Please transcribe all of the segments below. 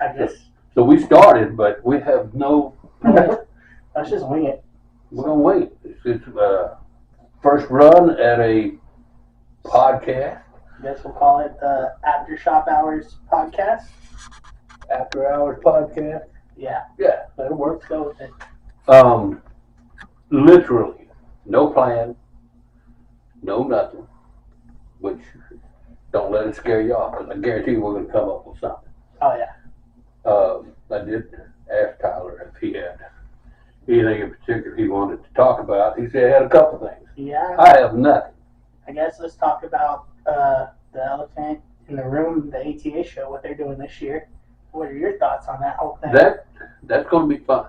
I guess. So we started, but we have no plan. Let's just wing it. We're gonna wait. It's first run at a podcast. I guess we'll call it the After Shop Hours podcast. After hours podcast. Yeah. Yeah, That'll work. Let's go with it. Literally, no plan, no nothing. Which don't let it scare you off, because I guarantee you we're gonna come up with something. Oh yeah. I did ask Tyler if he had anything in particular he wanted to talk about. He said he had a couple things. Yeah. I have nothing. I guess let's talk about the elephant in the room, the ATA show, what they're doing this year. What are your thoughts on that whole thing? That's going to be fun.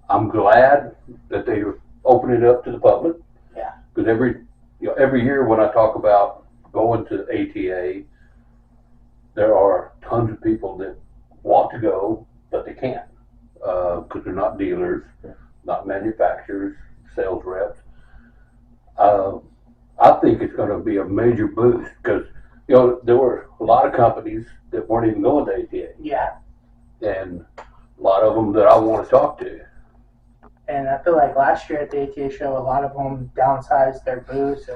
I'm glad that they open it up to the public. Yeah. Because every year when I talk about going to ATA, there are tons of people that want to go, but they can't because they're not dealers, not manufacturers, sales reps. I think it's going to be a major boost because there were a lot of companies that weren't even going to ATA. Yeah. And a lot of them that I want to talk to. And I feel like last year at the ATA show, a lot of them downsized their booths.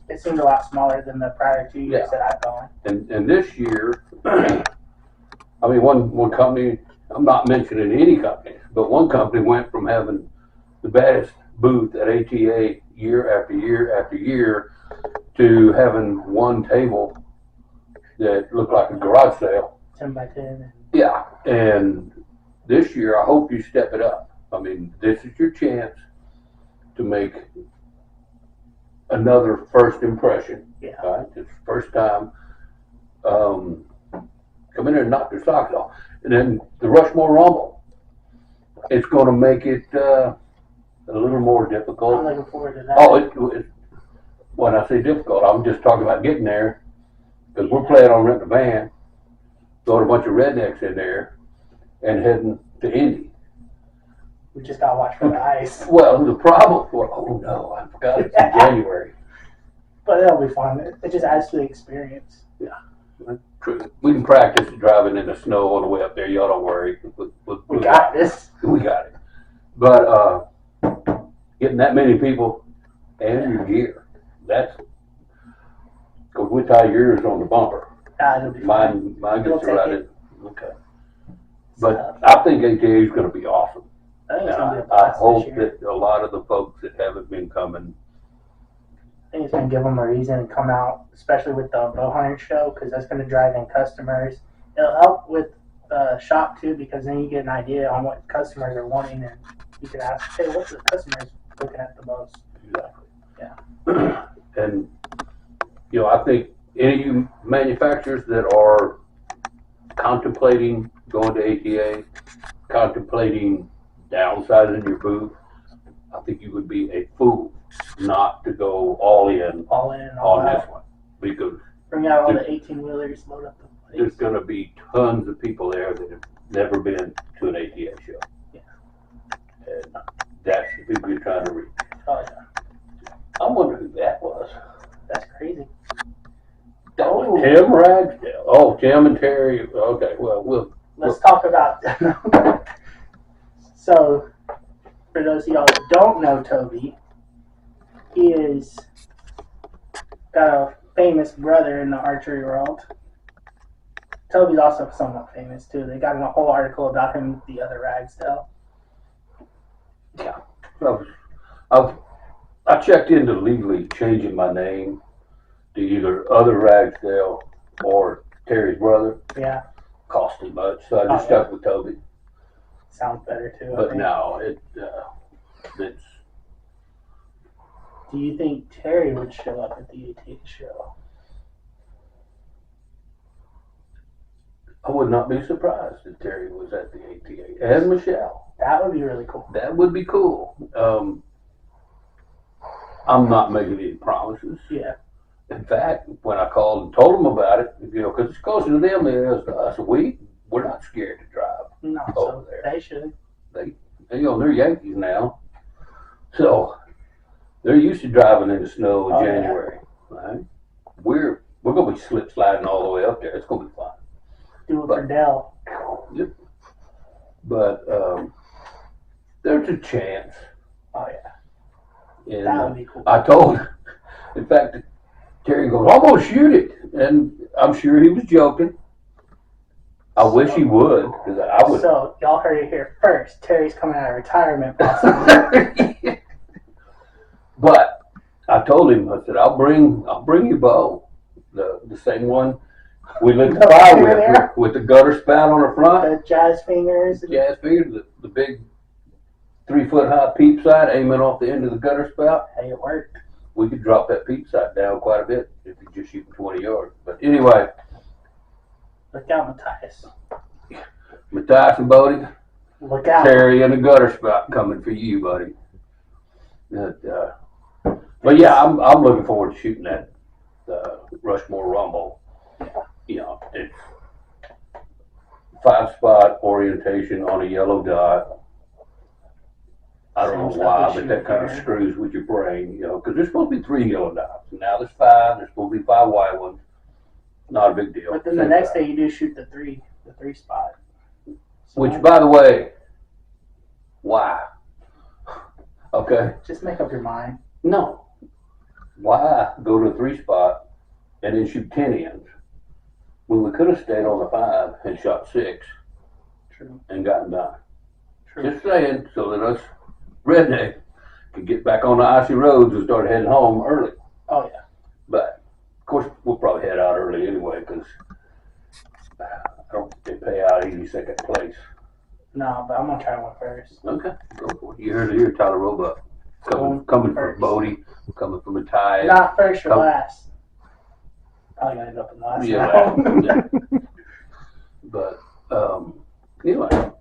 It seemed a lot smaller than the prior 2 years that I've gone. And this year, I mean, one company, I'm not mentioning any company, but one company went from having the baddest booth at ATA year after year after year to having one table that looked like a garage sale. 10 by 10. Yeah, and this year I hope you step it up. I mean, this is your chance to make another first impression. Yeah. Right? It's the first time. Come in there and knock their socks off. And then the Rushmore Rumble. It's going to make it a little more difficult. I'm looking forward to that. Oh, when I say difficult, I'm just talking about getting there. Because we're planning on renting a van, throwing a bunch of rednecks in there, and heading to Indy. We just got to watch for the ice. Well, the problem oh no, I forgot it's in January. But that'll be fun. It just adds to the experience. Yeah, true. We can practice driving in the snow on the way up there. Y'all don't worry. We got this. We got it. But getting that many people and your gear, that's because we tie yours on the bumper. It'll be fun. Mine gets We'll right take in. Okay. But I think ATA is going to be awesome. I think it's going to be a I blast hope this year. that a lot of the folks that haven't been coming. I think it's going to give them a reason to come out, especially with the bow hunting show, because that's going to drive in customers. It'll help with shop too, because then you get an idea on what customers are wanting, and you can ask, hey, what's the customers looking at the most? Exactly. Yeah. And I think any of you manufacturers that are contemplating going to ATA, contemplating downsizing your booth, I think you would be a fool not to go all in on this one, because bring out all the 18-wheelers, load up the place. there's going to be tons of people there that have never been to an ATA show. Yeah. And that's the people you're trying to reach. Oh yeah. I wonder who that was. That's crazy. That was Tim Ragsdale. Oh, Tim and Terry. Okay, well, Let's talk about So, for those of y'all that don't know Toby, he is got a famous brother in the archery world. Toby's also somewhat famous too. They got in a whole article about him, the other Ragsdale. yeah. I checked into legally changing my name to either other Ragsdale or Terry's brother. Yeah, Cost too much, so I just stuck with Toby. sounds better too. I But think. no, it's. Do you think Terry would show up at the ATA show? I would not be surprised if Terry was at the ATA and Michelle. That would be really cool. That would be cool. I'm not making any promises. Yeah. In fact, when I called and told them about it, because it's closer to them than it is to us, we're not scared to drive No, over so there. they should. They're Yankees now, so they're used to driving in the snow in January. Right? We're gonna be slip sliding all the way up there. It's gonna be fun. Do it for Dell. Yep. But there's a chance. Oh yeah, And that would be cool. I told, in fact, Terry goes, "I'm gonna shoot it," and I'm sure he was joking. I wish he would, because I would. So y'all heard it here first. Terry's coming out of retirement, possibly. But I told him, I said, I'll bring your bow, the same one we lit the fire with the gutter spout on the front, the jazz fingers. The big 3 foot high peep sight aiming off the end of the gutter spout. Hey, it worked. We could drop that peep sight down quite a bit if you're just shooting 20 yards. But anyway. Look out, Matthias. Matthias and Bodie. Look out. Terry and the gutter spout coming for you, buddy. But yeah, I'm looking forward to shooting that Rushmore Rumble. You know, it's 5-spot orientation on a yellow dot. I don't know why, but that kind of screws with your brain, you know, because there's supposed to be 3 yellow dots. Now there's 5. There's supposed to be 5 white ones. Not a big deal. But then the next day you do shoot the 3 spot. So which, by the way, why? Okay. Just make up your mind. No. Why go to a 3 spot and then shoot 10 ends when we could have stayed on the 5 and shot 6? True. And gotten done? True. Just saying, so that us redneck could get back on the icy roads and start heading home early. Oh yeah. But of course, we'll probably head out early anyway because I don't think they pay out 82nd place. No, but I'm gonna try one first. Okay, go for it. You heard it here, Tyler Roebuck. Coming from Bodie, coming from Matthias. Not first or last. Probably gonna end up in last. Yeah. But anyway,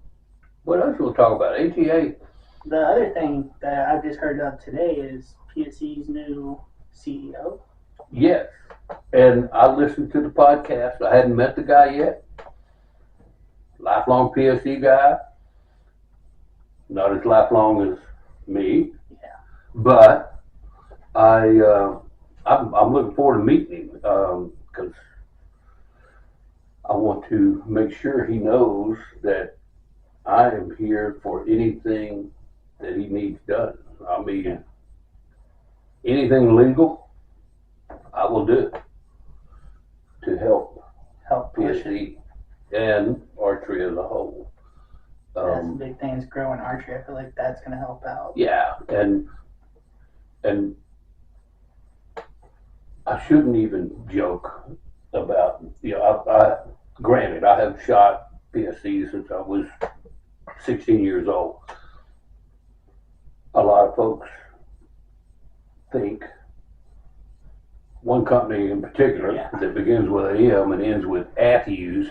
what else we'll talk about? ATA. The other thing that I've just heard of today is PSE's new CEO. Yes, and I listened to the podcast. I hadn't met the guy yet. Lifelong PSE guy. Not as lifelong as me. Yeah. But I'm looking forward to meeting him because I want to make sure he knows that I am here for anything that he needs done. I mean, anything legal, I will do it to help PSE and archery as a whole. That's the big thing is growing archery. I feel like that's going to help out. Yeah, and I shouldn't even joke about, you know, I granted, I have shot PSE since I was 16 years old. A lot of folks think, one company in particular that begins with an M and ends with Matthews,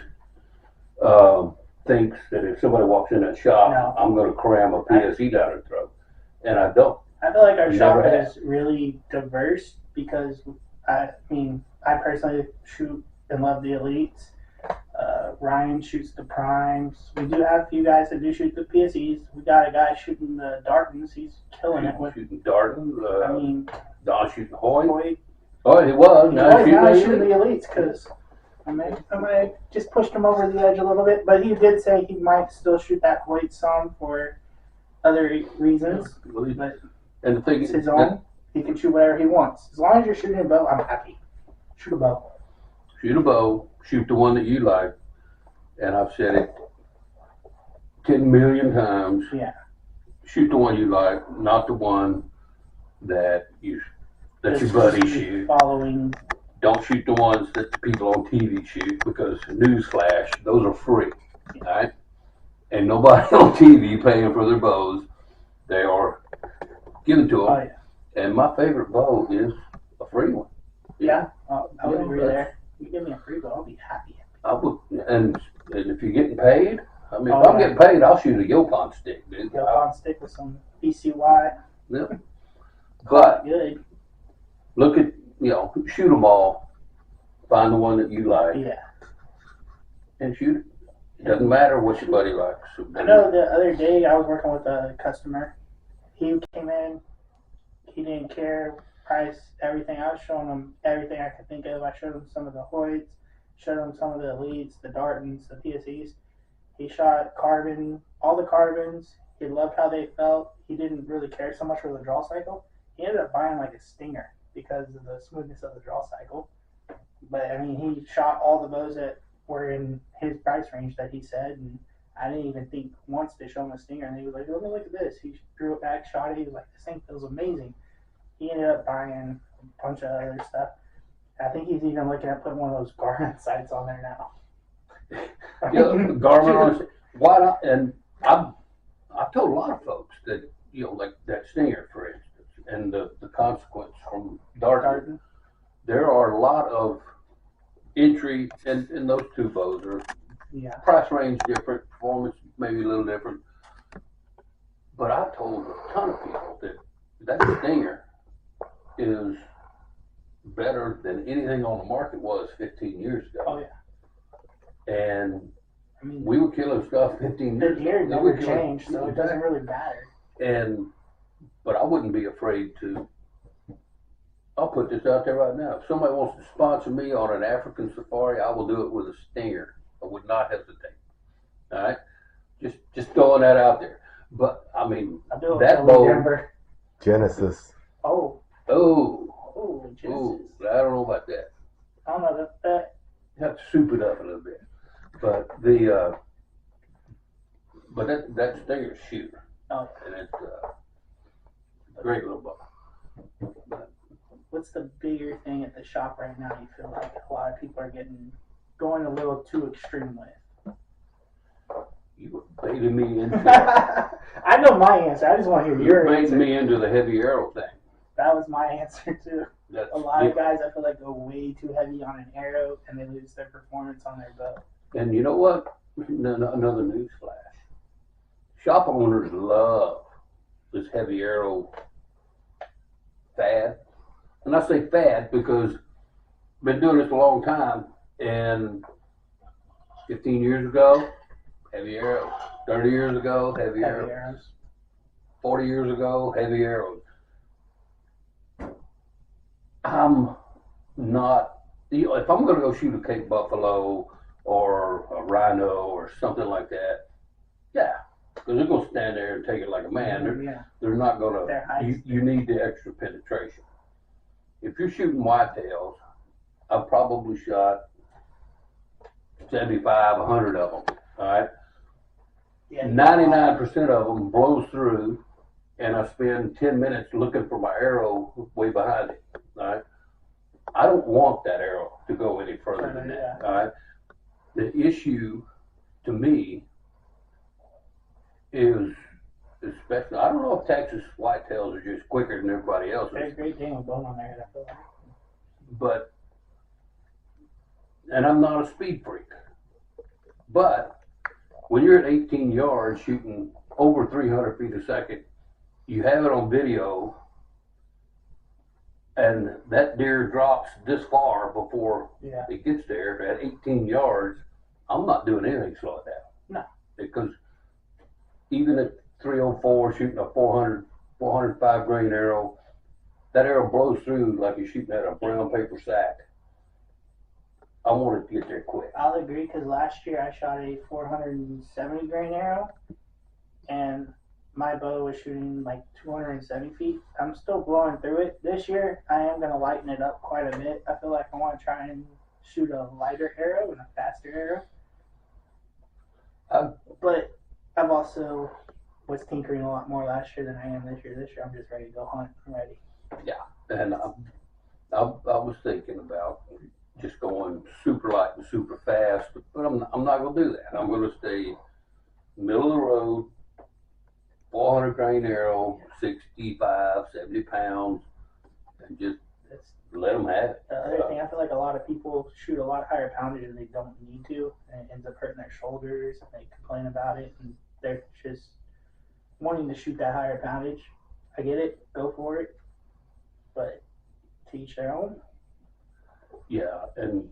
thinks that if somebody walks in that shop, I'm going to cram a PSE down their throat. And I don't. I feel like our shop is really diverse because, I personally shoot and love the elites. Ryan shoots the primes. We do have a few guys that do shoot the PSEs. We got a guy shooting the Dartons. He's killing it with shooting Dartons. Don shooting Hoyt. Oh, he was. Now he's shooting the elites because I might have just pushed him over the edge a little bit. But he did say he might still shoot that Hoyt some for other reasons. But and the thing it's his own. He can shoot whatever he wants. As long as you're shooting a bow, I'm happy. Shoot a bow. Shoot a bow. Shoot the one that you like. And I've said it 10 million times. Yeah. Shoot the one you like, not the one that your buddies shoot. Following. Don't shoot the ones that the people on TV shoot because, newsflash, those are free. All right? And nobody on TV paying for their bows. They are given to them. Oh, yeah. And my favorite bow is a free one. Yeah, I would agree there. You give me a free bow, I'll be happy. I would, and if you're getting paid, I mean, if I'm getting paid, I'll shoot a Yopon stick, dude. Yopon stick with some BCY. Yep. But good. Look at, shoot them all. Find the one that you like. Yeah. And shoot it. It doesn't matter what your buddy likes. I know the other day I was working with a customer. He came in. He didn't care price, everything. I was showing him everything I could think of. I showed him some of the Hoyts. showed him some of the elites, the Dartons, the PSEs. He shot carbon, all the carbons. He loved how they felt. He didn't really care so much for the draw cycle. He ended up buying like a Stinger because of the smoothness of the draw cycle. But I mean, he shot all the bows that were in his price range that he said, and I didn't even think once to show him a Stinger. And he was like, "Let me look at this." He drew it back, shot it. He was like, "This thing feels amazing." He ended up buying a bunch of other stuff. I think he's even looking at putting one of those Garmin sights on there now. Garmin on, why not? And I've told a lot of folks that, like that Stinger, for instance, and the consequence from Darton. There are a lot of entry, and those two bows are price range different, performance maybe a little different. But I've told a ton of people that Stinger is better than anything on the market was 15 years ago. Oh, yeah. And I mean, we were killing stuff 15 years ago. The gear never changed, so it doesn't really matter. But I wouldn't be afraid to. I'll put this out there right now. If somebody wants to sponsor me on an African safari, I will do it with a Stinger. I would not hesitate. All right, just throwing that out there. But I mean, that bow. Genesis. Genesis. I don't know about that. I don't know that. You have to soup it up a little bit. But that Stinger's shooter. Oh. And it's a great little bow. What's the bigger thing at the shop right now you feel like a lot of people are going a little too extreme with? You were baiting me into I know my answer. I just want to hear your answer. You baited me into the heavy arrow thing. That was my answer too. A lot of guys I feel like go way too heavy on an arrow and they lose their performance on their bow. And you know what? Another news flash. Shop owners love this heavy arrow fad. And I say fad because I've been doing this a long time, and 15 years ago, heavy arrows. 30 years ago, heavy arrows. 40 years ago, heavy arrows. I'm not, if I'm going to go shoot a Cape Buffalo or a rhino or something like that, yeah, because they're going to stand there and take it like a man. They're not going to, you need the extra penetration. If you're shooting whitetails, I've probably shot 75, 100 of them, all right? Yeah, 99% of them blows through, and I spend 10 minutes looking for my arrow way behind it, all right? I don't want that arrow to go any further than that, all right? The issue, to me, is especially, I don't know if Texas whitetails are just quicker than everybody else. There's a great thing with bone on there, I feel like. But, and I'm not a speed freak, but when you're at 18 yards shooting over 300 feet a second, you have it on video, and that deer drops this far before it gets there at 18 yards, I'm not doing anything to slow it down. No. Because even at 304 shooting a 405 grain arrow, that arrow blows through like you're shooting at a brown paper sack. I want it to get there quick. I'll agree, because last year I shot a 470 grain arrow, and my bow was shooting like 270 feet. I'm still blowing through it. This year I am going to lighten it up quite a bit. I feel like I want to try and shoot a lighter arrow and a faster arrow. But I've also was tinkering a lot more last year than I am this year. This year I'm just ready to go hunt. I'm ready. Yeah, and I was thinking about just going super light and super fast, but I'm not going to do that. I'm going to stay middle of the road, 400 grain arrow, 65, 70 pounds, and just let them have it. The other thing, I feel like a lot of people shoot a lot higher poundage and they don't need to, and it ends up hurting their shoulders, and they complain about it, and they're just wanting to shoot that higher poundage. I get it, go for it, but to each their own. Yeah, and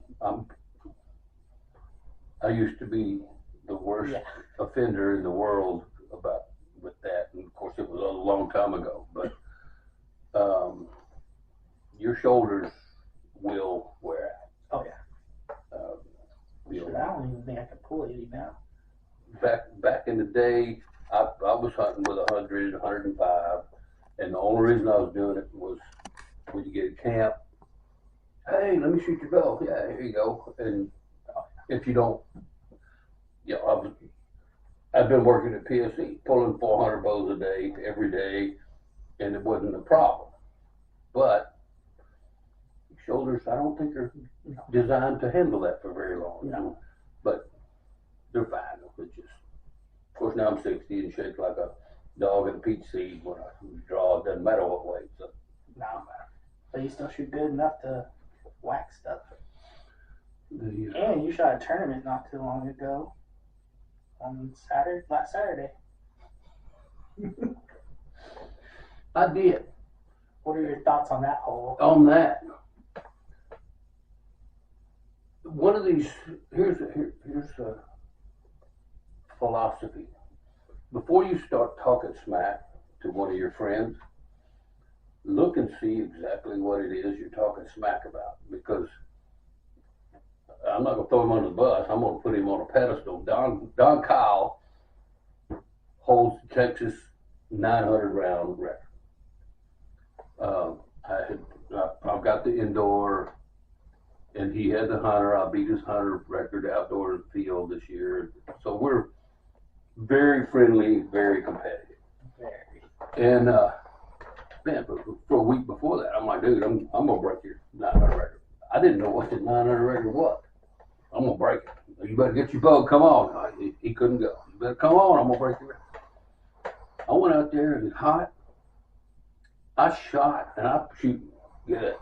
I used to be the worst offender in the world with that, and of course it was a long time ago, but your shoulders will wear out. Oh yeah. You Shit, know, I don't even think I could pull 80 now. back in the day, I was hunting with 100, 105, and the only reason I was doing it was when you get a camp. Hey, let me shoot your bow. Yeah, here you go. And if you don't, I've been working at PSC, pulling 400 bows a day, every day, and it wasn't a problem. But shoulders, I don't think are designed to handle that for very long. No. But they're fine. It's just, of course, now I'm 60 and shake like a dog in a peach seed when I draw. It doesn't matter what weight. So. No, but you still shoot good enough to whack stuff. And you shot a tournament not too long ago on last Saturday. I did. What are your thoughts on that hole? On that, one of these, here's a philosophy. Before you start talking smack to one of your friends, look and see exactly what it is you're talking smack about, because I'm not going to throw him under the bus. I'm going to put him on a pedestal. Don Kyle holds the Texas 900 round record. I've got the indoor, and he had the hunter. I beat his hunter record outdoor in the field this year. So we're very friendly, very competitive. Very. And man, for a week before that, I'm like, dude, I'm gonna break your 900 record. I didn't know what the 900 record was. I'm gonna break it. You better get your bow. Come on. No, he couldn't go. You better come on. I'm gonna break your record. I went out there and it's hot. I shot and I'm shooting good.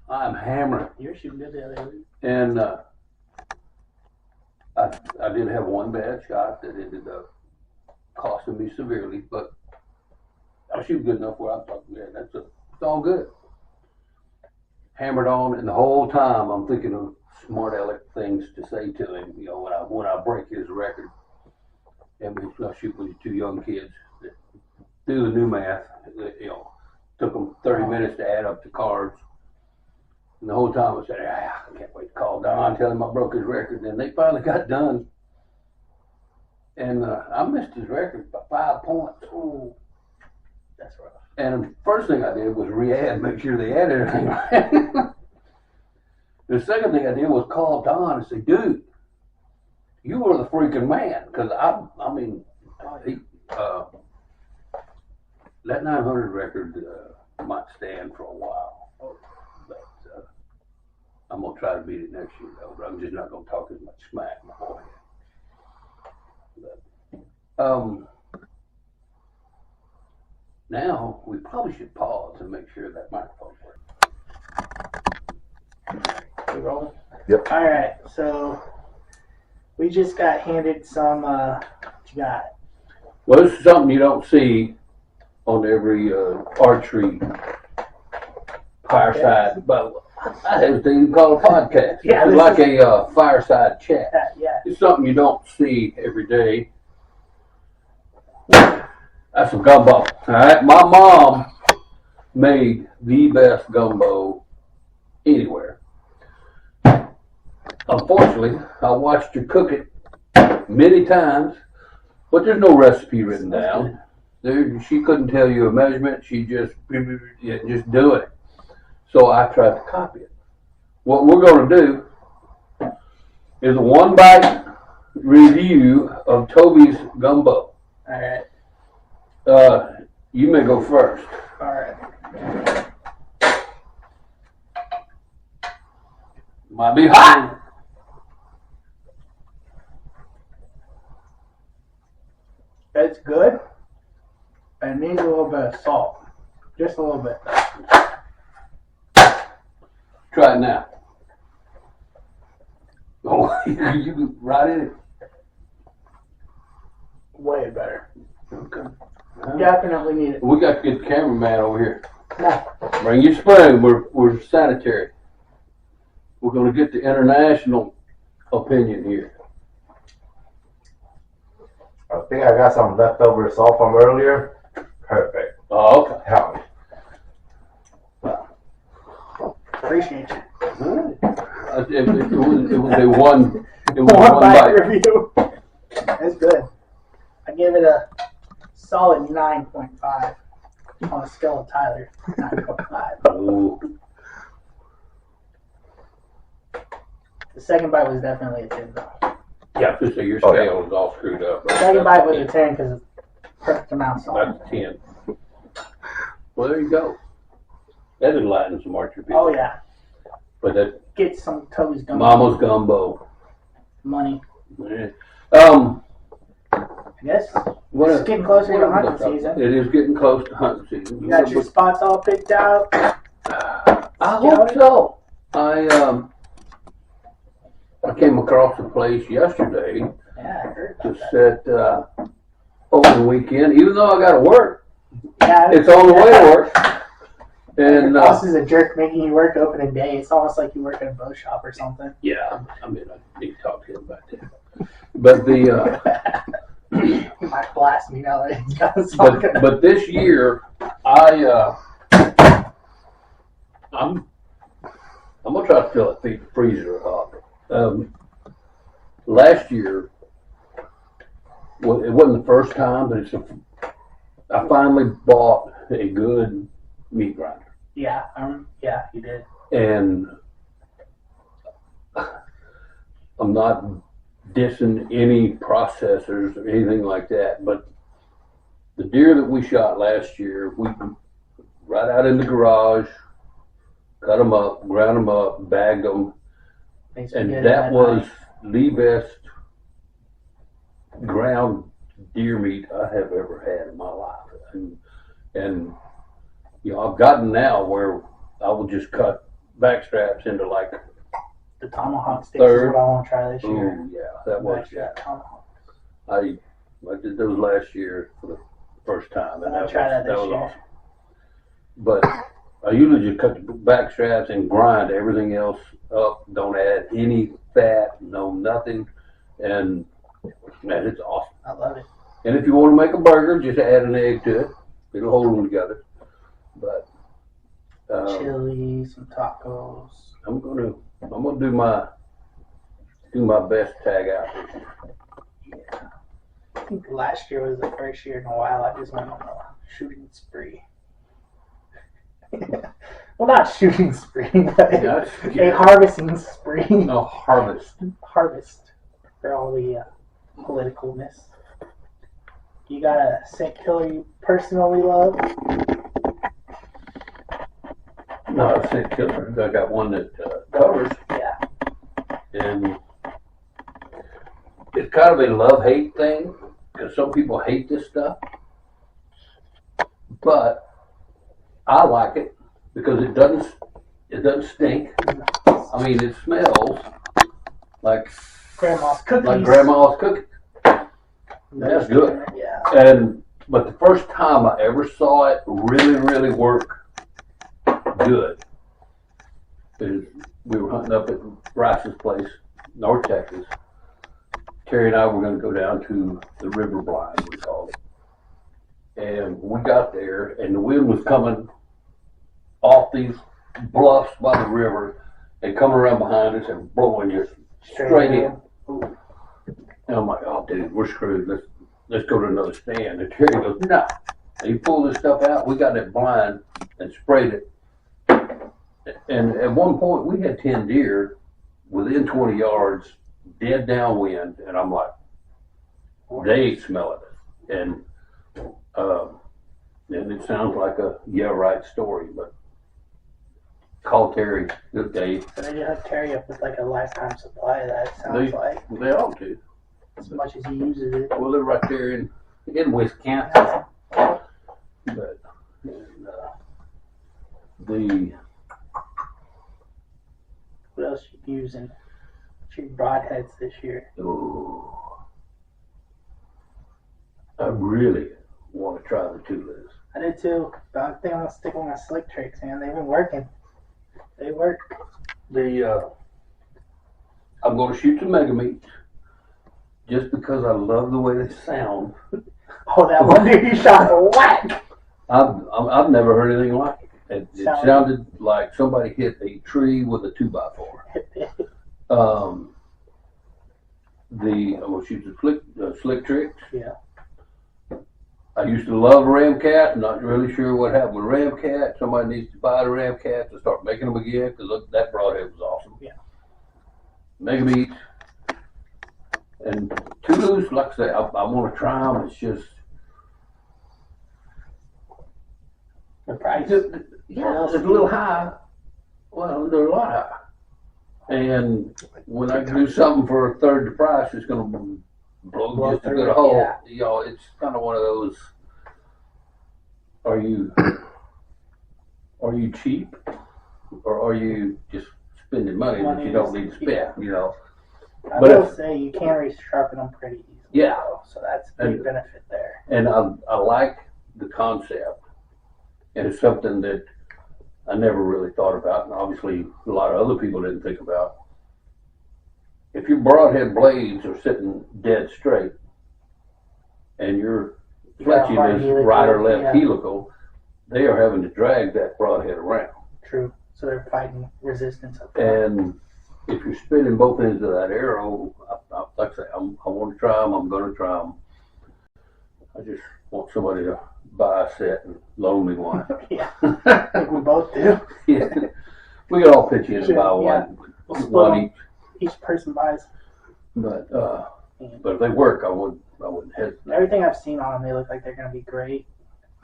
I'm hammering. You were shooting good the other week. And I did have one bad shot that ended up costing me severely, but I shoot good enough where I thought, man, it's all good. Hammered on, and the whole time I'm thinking of smart aleck things to say to him. You know, when I break his record, and I shoot with these two young kids that do the new math. You know, took them 30 minutes to add up the cards. And the whole time I said, I can't wait to call Don, tell him I broke his record. And they finally got done. And I missed his record by 5 points. Ooh, that's rough. And the first thing I did was re-add, make sure they added everything right. The second thing I did was call Don and say, dude, you were the freaking man. Because I mean, that 900 record might stand for a while. But I'm going to try to beat it next year, though. But I'm just not going to talk as much smack beforehand. But, now, we probably should pause and make sure that microphone works. We rolling? Yep. All right, so we just got handed some, what you got? Well, this is something you don't see on every archery fireside, but I hesitate to call it a podcast. Yeah, It's like a fireside chat. Yeah. It's something you don't see every day. That's some gumbo. All right, my mom made the best gumbo anywhere. Unfortunately, I watched her cook it many times, but there's no recipe written down. She couldn't tell you a measurement. She just do it. So I tried to copy it. What we're going to do is a one-bite review of Toby's gumbo. All right. You may go first. All right. Might be hot. It's good. It needs a little bit of salt. Just a little bit. Try it now. Oh, you right in it. Way better. Okay. Definitely need it. We got to get the cameraman over here. No. Bring your spoon. We're sanitary. We're going to get the international opinion here. I think I got some leftover salt from earlier. Perfect. Oh, okay. Help me. Appreciate you. All right. It was a one. It was one one bite bite. review. It's good. I give it a solid 9.5 on a scale of Tyler. 9.5. Ooh. The second bite was definitely a 10 though. Yeah, so your Oh, yeah. scale is all screwed up. The second bite was a 10 because it's perfect amount of salt. That's 10. Well, there you go. That enlightens some archery people. Oh yeah. But that Get some Toby's gumbo. Mama's gumbo. Money. Yeah. I guess. What It's getting closer to hunting season. It is getting close to hunting season. You got your spots all picked out. I hope so. I came across a place yesterday Yeah, I heard to about that. set over the weekend, even though I got to work. Yeah, It's on the way to work. Your And boss is a jerk making you work opening day. It's almost like you work at a bow shop or something. yeah, I mean, I need to talk to him about that. But the He might blast me now that he's got a song. but this year I'm gonna try to fill a freezer up. Last year, well, it wasn't the first time, but I finally bought a good meat grinder, Yeah, yeah, you did. and I'm not dissing any processors or anything like that, but the deer that we shot last year, we right out in the garage, cut them up, ground them up, bagged them, Thanks for and getting that was night. the best ground deer meat I have ever had in my life. And you know, I've gotten now where I will just cut back straps into like, The tomahawk sticks Third. is what I want to try this year. ooh, yeah, that was, Backstrap tomahawk. I did those last year for the first time, and I'll try that this was year. awesome. But I usually just cut the back straps and grind everything else up. Don't add any fat, no nothing, and man, it's awesome. I love it. And if you want to make a burger, just add an egg to it. It'll hold them together. But Chili, some tacos. I'm gonna do my best tag out this year. Yeah. I think last year was the first year in a while I just went on a shooting spree. Well, not shooting spree, but a harvesting spree. No harvest. Harvest for all the politicalness. You got a scent killer you personally love? No, I said killer. I got one that covers, Yeah. and it's kind of a love-hate thing because some people hate this stuff, but I like it because it doesn't stink. I mean, it smells like Grandma's cookies. grandma's cookie. That's good. Yeah. But the first time I ever saw it really work good is we were hunting up at Bryce's place, North Texas. Terry and I were going to go down to the river blind, we called it. And we got there, and the wind was coming off these bluffs by the river and coming around behind us and blowing just straight in. And I'm like, oh, dude, we're screwed. Let's go to another stand. And Terry goes, no. And he pulled this stuff out. We got that blind and sprayed it. And at one point, we had 10 deer within 20 yards, dead downwind. And I'm like, they ain't smelling it. And it sounds like a yeah right story, but call Terry. Good day. So they just hook Terry up with like a lifetime supply of that, it sounds like. They ought to. As much as he uses it. Well, they're right there in Wisconsin. But What else you using? What's your broadheads this year? I really want to try the Tulas. I did too, but I think I'm gonna stick with my slick tricks, man. They've been working. They work. I'm going to shoot some mega meats just because I love the way they sound. Oh, that one dude you shot a whack. I've never heard anything like it. It sounded like somebody hit a tree with a 2x4. She's a slick tricks. Yeah. I used to love Ramcat. Not really sure what happened with Ramcat. Somebody needs to buy the Ramcat to start making them again because that broadhead was awesome. Yeah. Mega meats and Toulouse, like I say, I want to try them. It's just The price. yeah, it's a little high. Well, they're a lot high. And when I do something for a third the price, it's going to blow just a good hole. Yeah. You know, it's kind of one of those. Are you cheap, or are you just spending money that you don't need to spend? Yeah. You know. I But will say you can resharpen them pretty easily. Yeah. Though, so that's a big benefit there. And I like the concept, and it's something that I never really thought about, and obviously a lot of other people didn't think about. If your broadhead blades are sitting dead straight, and your fletching is right or left helical, they are having to drag that broadhead around. True. So they're fighting resistance up there. And if you're spinning both ends of that arrow, like I say, I want to try them. I'm going to try them. I just want somebody to buy a set and loan me one. Yeah. I think we both do. Yeah. We could all pitch in and buy one. We'll split One them. Each person buys. But if they work, I wouldn't hesitate. Everything I've seen on them, they look like they're going to be great.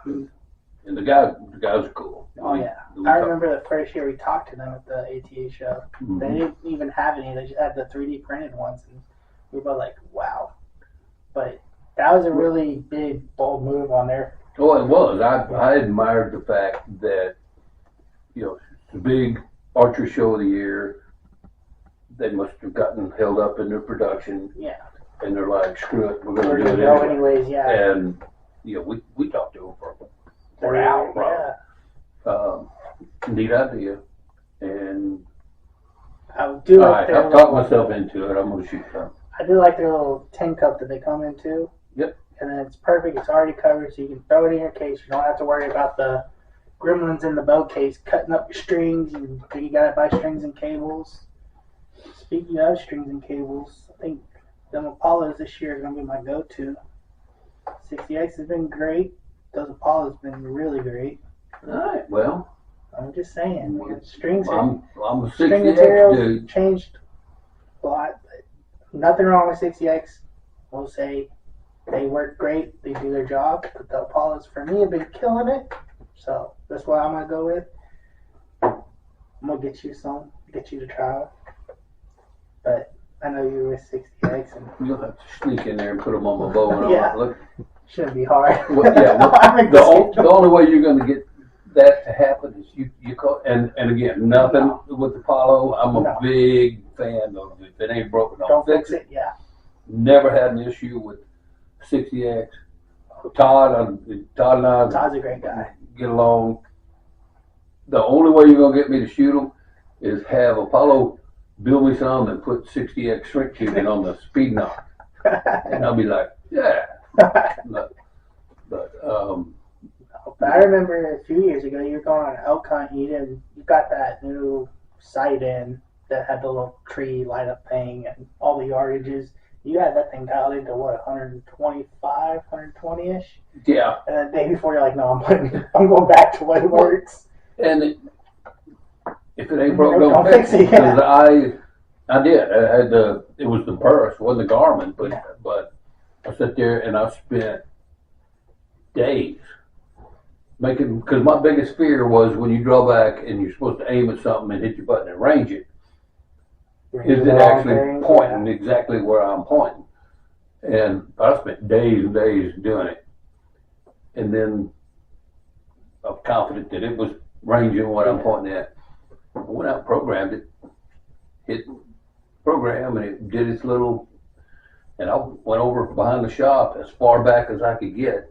And the guys are cool. Oh, yeah. I remember the first year we talked to them at the ATA show. Mhm. They didn't even have any. They just had the 3D printed ones. And we were both like, wow. But that was a really big, bold move on their. Oh, it was. I admired the fact that, you know, it's a big archery show of the year. They must have gotten held up in their production. Yeah. And they're like, screw it, we're We're going to going do to it go anyways, yeah. And, you know, we talked to them for an hour, probably. Neat idea. And I do like I've talked myself into it. I'm going to shoot some. I do like their little tin cup that they come into. Yep. And then it's perfect. It's already covered, so you can throw it in your case. You don't have to worry about the gremlins in the bow case cutting up your strings. And you got to buy strings and cables. Speaking of strings and cables, I think them Apollos this year are going to be my go-to. 60X has been great. Those Apollos have been really great. All right, well. I'm just saying, man, strings I'm a string 60X materials dude. changed a lot. But nothing wrong with 60X. We'll say they work great. They do their job. But the Apollos, for me, have been killing it. So that's what I'm going to go with. I'm going to get you some. Get you to try them. But I know you're with 60X. And You'll have to sneak in there and put them on my bow. And Yeah. I'll look. shouldn't be hard. Well, yeah, well, the only way you're going to get that to happen is you call, and again, nothing with Apollo. I'm a big fan of if it ain't broken, don't fix it. Yeah. Never had an issue with 60X. Todd and I Todd's a great guy. get along. The only way you're going to get me to shoot them is have Apollo build me some and put 60X shrink tubing on the speed knock. And I'll be like, yeah. But I remember a few years ago you were going on an elk hunt and you got that new sight in that had the little tree light up thing and all the yardages. You had that thing dialed into what, 125, 120-ish? Yeah. And the day before you're like, no, I'm going back to what works. And if it ain't broke, don't fix it. Because I did. I had it was the burst, it wasn't the Garmin, but I sat there and I spent days making, because my biggest fear was when you draw back and you're supposed to aim at something and hit your button and range it, is it actually pointing exactly where I'm pointing? And I spent days and days doing it. And then I'm confident that it was ranging what I'm pointing at. I went out and programmed it, hit program, and it did its little, and I went over behind the shop as far back as I could get,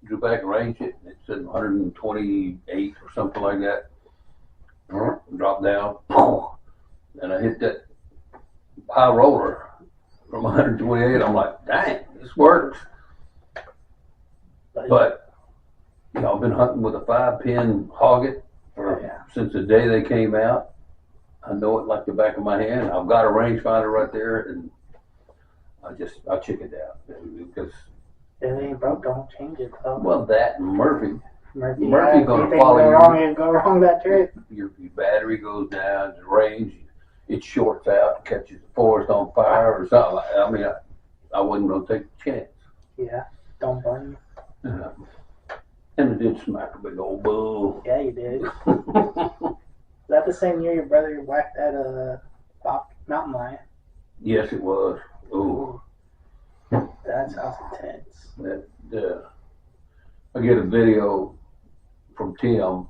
drew back and ranged it, and it said 128 or something like that. Dropped down, and I hit that high roller from 128. I'm like, dang, this works. But, you know, I've been hunting with a 5-pin hogget since the day they came out. I know it like the back of my hand. I've got a rangefinder right there, and I chickened out because If it ain't broke, don't change it, though. well that and Murphy Murphy gonna anything follow go you. wrong, it'd go wrong that trip. Your battery goes down, the range, it shorts out, catches the forest on fire or something like that. I mean, I wasn't gonna take a chance. Yeah, don't burn you. And it did smack a big old bull. Yeah, you did. Is that the same year your brother whacked that mountain lion? Yes, it was. Ooh. That sounds intense. I get a video from Tim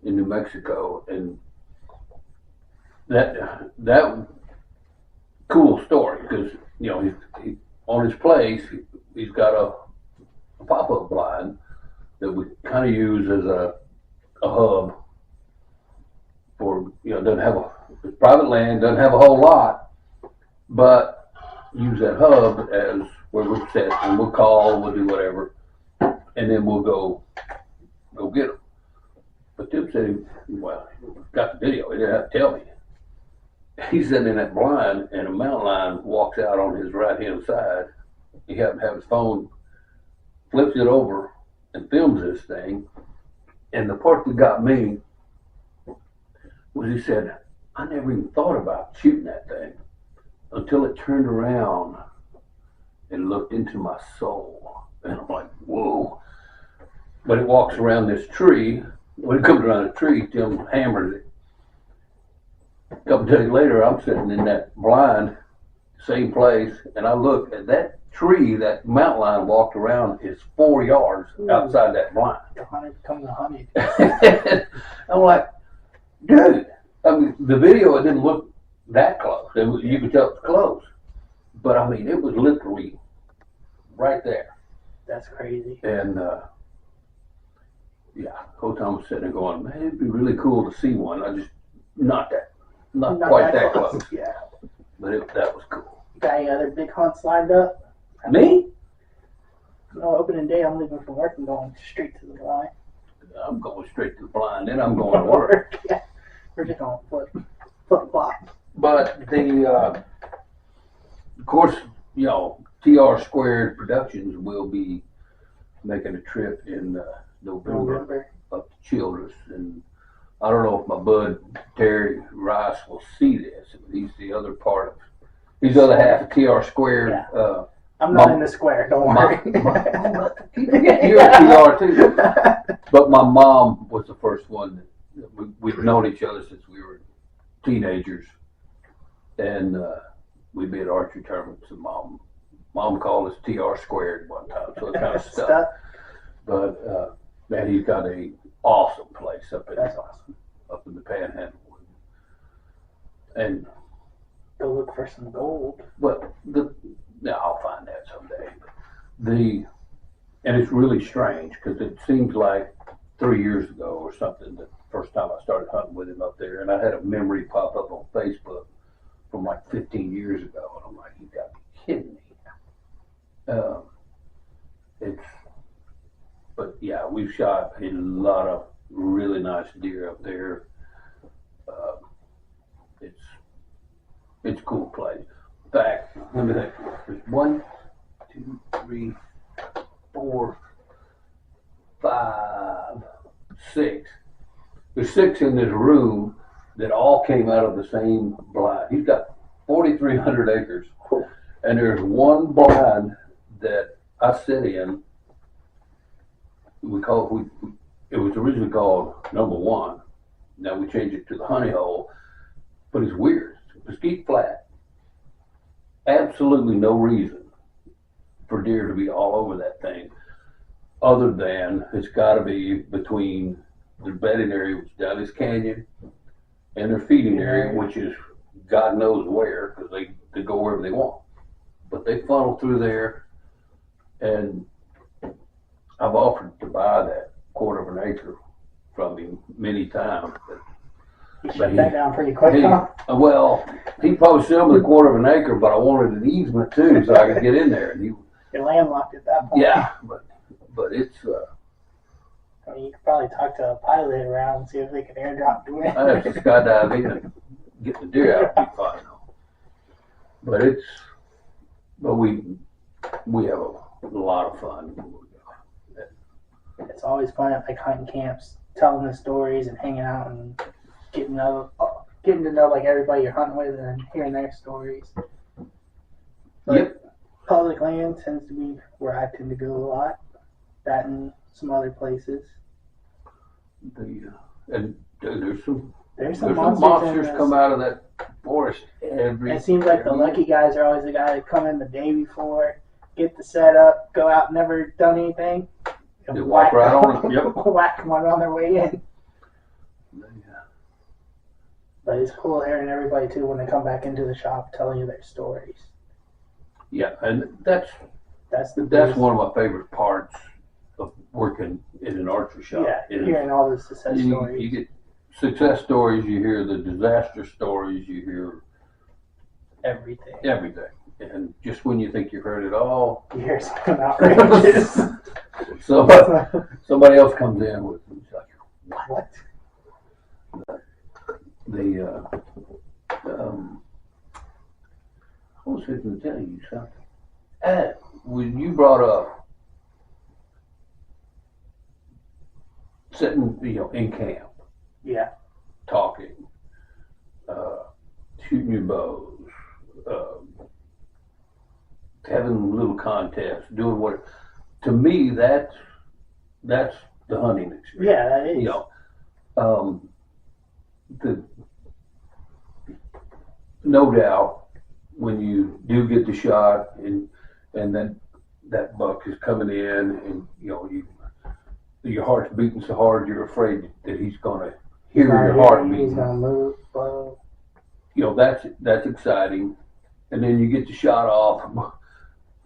in New Mexico, and that cool story because you know he on his place he's got a pop-up blind that we kind of use as a hub for doesn't have it's private land, doesn't have a whole lot, but use that hub as where we sit and we'll call, we'll do whatever, and then we'll go get them. But Tim said, well, got the video, he didn't have to tell me. He's sitting in that blind and a mountain lion walks out on his right hand side. He happened to have his phone, flips it over and films this thing. And the part that got me was he said, I never even thought about shooting that thing until it turned around and looked into my soul. And I'm like, whoa. But it walks around this tree. When it comes around the tree, Tim hammers it. A couple days later, I'm sitting in that blind, same place, and I look at that tree, that mountain lion walked around is 4 yards outside that blind. The hunter becomes a hunted. I'm like, dude, I mean, the video, it didn't look that close. You could tell it was close. But I mean, it was literally right there. That's crazy. And, yeah, whole time I was sitting there going, man, it'd be really cool to see one. I just, not quite that close. Yeah. But that was cool. Got any other big hunts lined up? Me? No, opening day, I'm leaving from work and going straight to the blind. I'm going straight to the blind, then I'm going to work. Yeah. We're just going flip-flop. But of course, TR Squared Productions will be making a trip in November up to Childress, and I don't know if my bud Terry Rice will see this, but he's the other part of, he's the other half of TR Squared. Yeah. I'm not in the square, don't worry. You're a TR too. But my mom was the first one that we've known each other since we were teenagers, and we'd be at archery tournaments, and mom called us TR Squared one time, so it kind of stuck. But man, he's got a awesome place up in the Panhandle, and go look for some gold. Well, I'll find that someday. And it's really strange because it seems like 3 years ago or something, the first time I started hunting with him up there, and I had a memory pop up on Facebook from like 15 years ago, and I'm like, you got to be kidding me. But yeah, we've shot a lot of really nice deer up there. It's a cool place. In fact, let me think. There's 1, 2, 3, 4, 5, 6. There's 6 in this room that all came out of the same blind. He's got 4,300 acres, and there's one blind that I sit in. It was originally called number 1. Now we changed it to the honey hole, but it's weird. It's mesquite flat. Absolutely no reason for deer to be all over that thing, other than it's got to be between their bedding area, which is down this canyon, and their feeding area, which is God knows where, because they go wherever they want. But they funnel through there, and I've offered to buy that 1/4 acre from him many times. You shut that down pretty quick, huh? Well, he probably sell me the 1/4 acre, but I wanted an easement too, so I could get in there. And you're landlocked at that point. Yeah, but it's. I mean, you could probably talk to a pilot around and see if they can airdrop to it. I have to skydive in and get the deer out. It'd be fine though. But But we have a lot of fun. It's always fun at like hunting camps, telling the stories and hanging out and getting to know like everybody you're hunting with and hearing their stories. But Yep. public land tends to be where I tend to go a lot. That and some other places. And there's some There's monsters come out of that forest every. It seems like the lucky guys are always the guy that come in the day before, get the setup, go out, never done anything, and They walk right on them. Yep. whack them on their way in. Yeah. But it's cool hearing everybody too when they come back into the shop telling you their stories. Yeah, and that's best. one of my favorite parts of working in an archery shop. Yeah, hearing all the success stories. You get success stories, you hear the disaster stories, you hear everything. And just when you think you've heard it all, You hear something outrageous. somebody else comes in with like, What? I was going to tell you something. When you brought up sitting, in camp, Yeah. talking, shooting your bows, having little contests, doing what. To me, that's the hunting experience. Yeah, that is. No doubt, when you do get the shot and then that buck is coming in and your heart's beating so hard you're afraid that he's gonna hear your heart beating. He's gonna move. Slow. That's exciting, and then you get the shot off,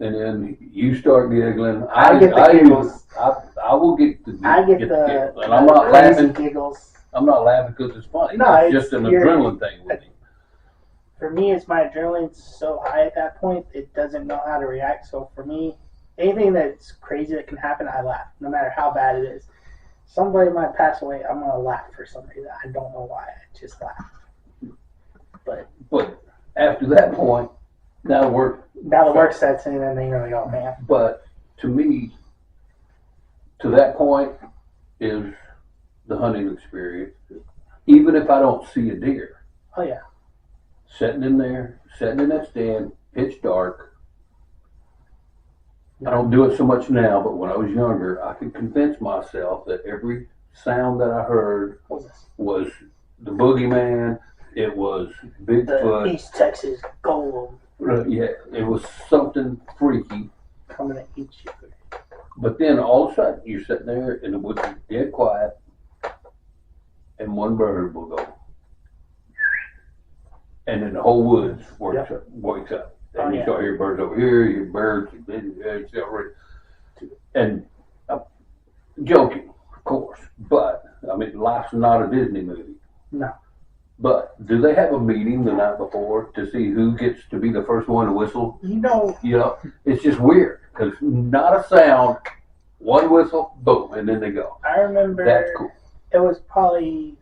and then you start giggling. I get the giggles. I will get the giggles, and I'm not laughing. Giggles. I'm not laughing because it's funny. No, it's just an adrenaline thing with me. For me, it's my adrenaline's so high at that point, it doesn't know how to react. So for me, anything that's crazy that can happen, I laugh, no matter how bad it is. Somebody might pass away, I'm gonna laugh for some reason. I don't know why. I just laugh. But after that point, now the work sets in, and then you're like, oh man. But to me, to that point is the hunting experience. Even if I don't see a deer. Oh yeah. Sitting in that stand, pitch dark. I don't do it so much now, but when I was younger, I could convince myself that every sound that I heard was the boogeyman. It was Bigfoot. The East Texas golem. Yeah, it was something freaky coming to eat you. But then all of a sudden, you're sitting there in the woods, dead quiet, and one bird will go. And then the whole woods wakes up. And you start hearing birds over here, you hear birds, and I'm joking, of course, but, I mean, life's not a Disney movie. No. But do they have a meeting the night before to see who gets to be the first one to whistle? It's just weird, because not a sound, one whistle, boom, and then they go. I remember that's cool. It was probably,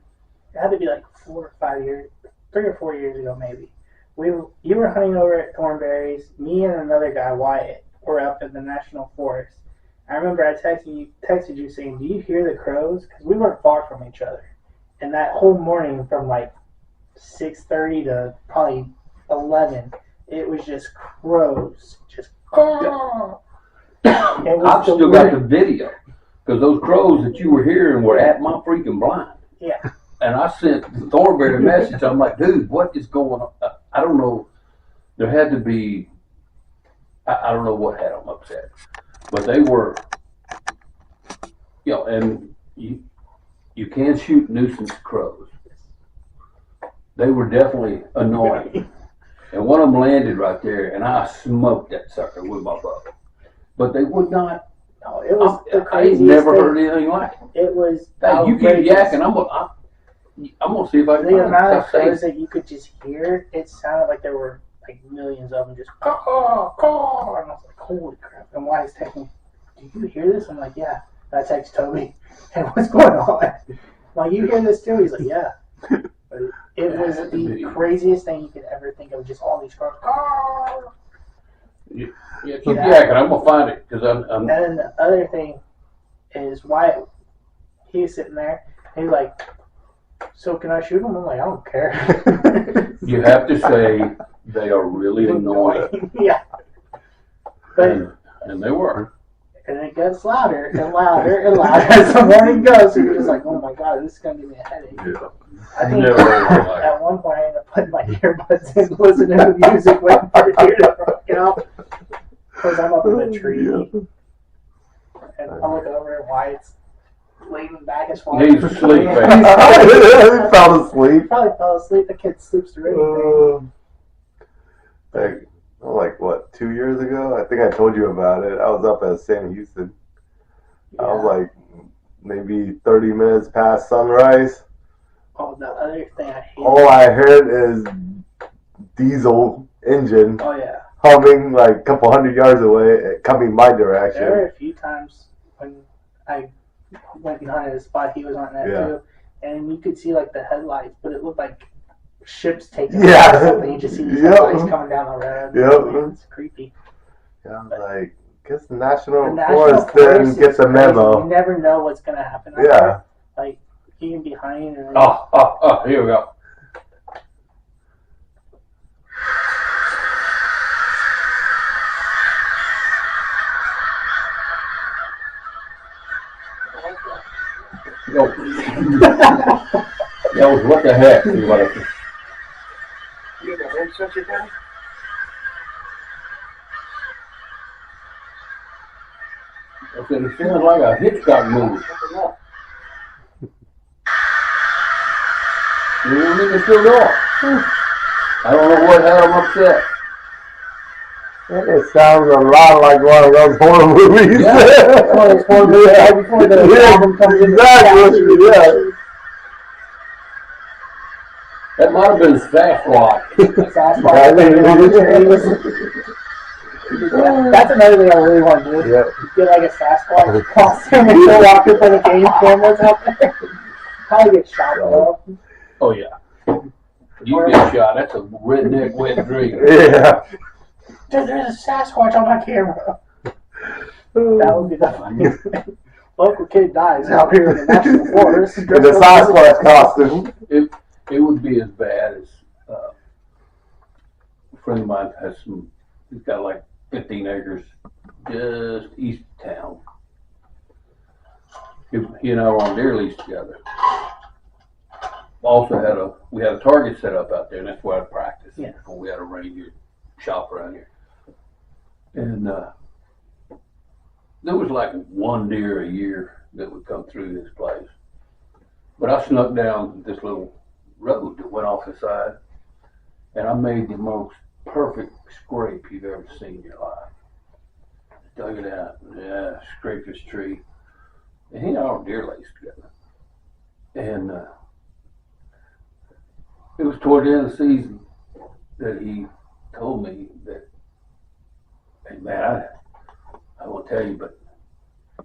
it had to be like 4 or 5 years, 3 or 4 years ago maybe. You were hunting over at Thornberry's. Me and another guy, Wyatt, were up in the National Forest. I remember I texted you saying, do you hear the crows? Because we weren't far from each other. And that whole morning from like 6:30 to probably 11, it was just crows. Just I've still got the video. Because those crows that you were hearing were at my freaking blind. Yeah. And I sent Thornberry a message. I'm like, dude, what is going on? I don't know. There had to be, I don't know what had them upset. But they were, and you can shoot nuisance crows. They were definitely annoying. And one of them landed right there, and I smoked that sucker with my bow. But they would not. No, it was the I craziest never thing. heard anything like it. It was. Hey, you keep yakking. I'm gonna see if I can. The amount of crows that you could just hear, it sounded like there were like millions of them just caw, caw, and I was like, holy crap! And Wyatt's texting, do you hear this? I'm like, yeah. And I text Toby, and what's going on? Like, you hear this too? He's like, yeah. But it was the craziest thing you could ever think of. Just all these crows. Caw. Yeah, keep yakking. I'm gonna find it because I'm. And then the other thing is Wyatt. He's sitting there. He's like, "So can I shoot him?" I'm like, "I don't care." You have to say they are really annoying. Yeah. But And they were. and it gets louder and louder and louder as the morning goes. So you're just like, "Oh my god, this is gonna give me a headache." Yeah. I think Never really liked at one point I ended up putting my earbuds in, listening to music, waiting for it to rock out. Because I'm up in a tree. And I'm looking over at Wyatt's leaning back as far He's asleep, He fell asleep. Probably fell asleep. The kid sleeps through anything. Like what, 2 years ago? I think I told you about it. I was up at Sam Houston. I was like maybe 30 minutes past sunrise. Oh, the other thing I hate. All I heard is diesel engine Oh, yeah. humming like a couple hundred yards away, coming my direction. There were a few times when I went behind the spot he was on that too, and you could see like the headlights, but it looked like ships taking off or something. You just see these headlights coming down the road. Yep. It's creepy. Yeah, I'm like, guess the National The Forest didn't is get the crazy. memo. You never know what's going to happen. Out Yeah. there. Like, you can be behind and Oh, here we go. Go. That was what the heck? You You have a head sensor down? I said, it sounds like a Hitchcock movie. You want me to still go? I don't know what had him upset. It sounds a lot like one of those horror movies. Yeah. one of those horror movies right before the album comes in. Exactly, yeah. That might have been Sasquatch. That's another thing I really want to do. Yeah. Get like a Sasquatch costume and go walk in front of game cameras out there. Probably get shot though. Oh, yeah. You get shot. That's a redneck wet dream. Yeah. Dude, there's a Sasquatch on my camera. That would be the funniest thing. Local kid dies out here in the National Forest. In the Sasquatch costume. It would be as bad as a friend of mine has some. He's got like 15 acres just east of town. He and I were on deer lease together. Also we had a target set up out there, and that's where I practiced. Yeah. We had a ranger shop around here, and there was like one deer a year that would come through this place. But I snuck down this little road that went off the side, and I made the most perfect scrape you've ever seen in your life. Dug it out, scraped this tree, and he and I were deer laced together. And it was toward the end of the season that he told me that, hey man, I won't tell you, but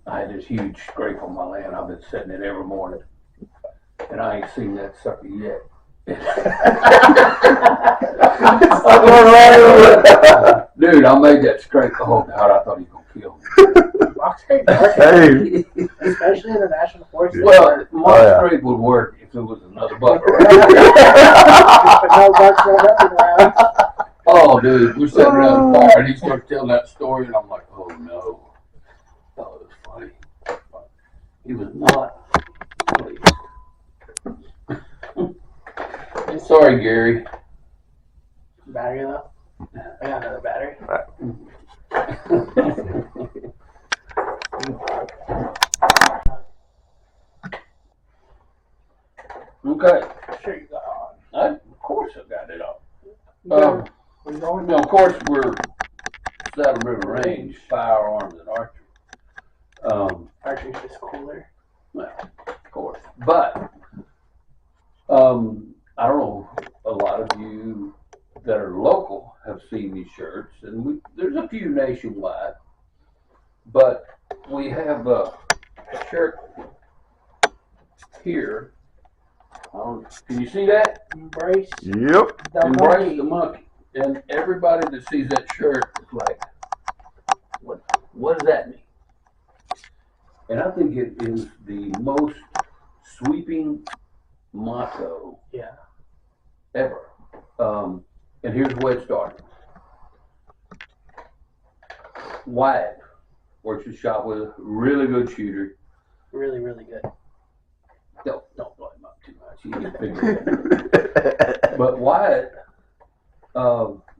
I had this huge scrape on my land. I've been setting it every morning, and I ain't seen that sucker yet. Dude, I made that scrape. Oh God, I thought he was gonna kill me. Box scrape works, Hey. especially in the National Forest. Well, my scrape would work if there was another buck around. No bucks, no nothing around. Oh, dude, we're sitting around the fire, and he starts telling that story, and I'm like, oh no. Oh, it was funny. He was not pleased. Sorry, Gary. Battery though. I got another battery. Okay. Sure you got on. Of course I got it on. We're going. Now, of course, we're Saddle River Range, firearms and archery. Archery's just cooler. Well, of course. But, I don't know, a lot of you that are local have seen these shirts, and there's a few nationwide, but we have a shirt here. Can you see that? Embrace Yep. the Embrace monkey. the monkey. And everybody that sees that shirt is like, what does that mean? And I think it is the most sweeping motto Yeah. ever. And here's where it started. Wyatt works at shop with a really good shooter. Really, really good. Don't blow him up too much. You can figure it out. But Wyatt,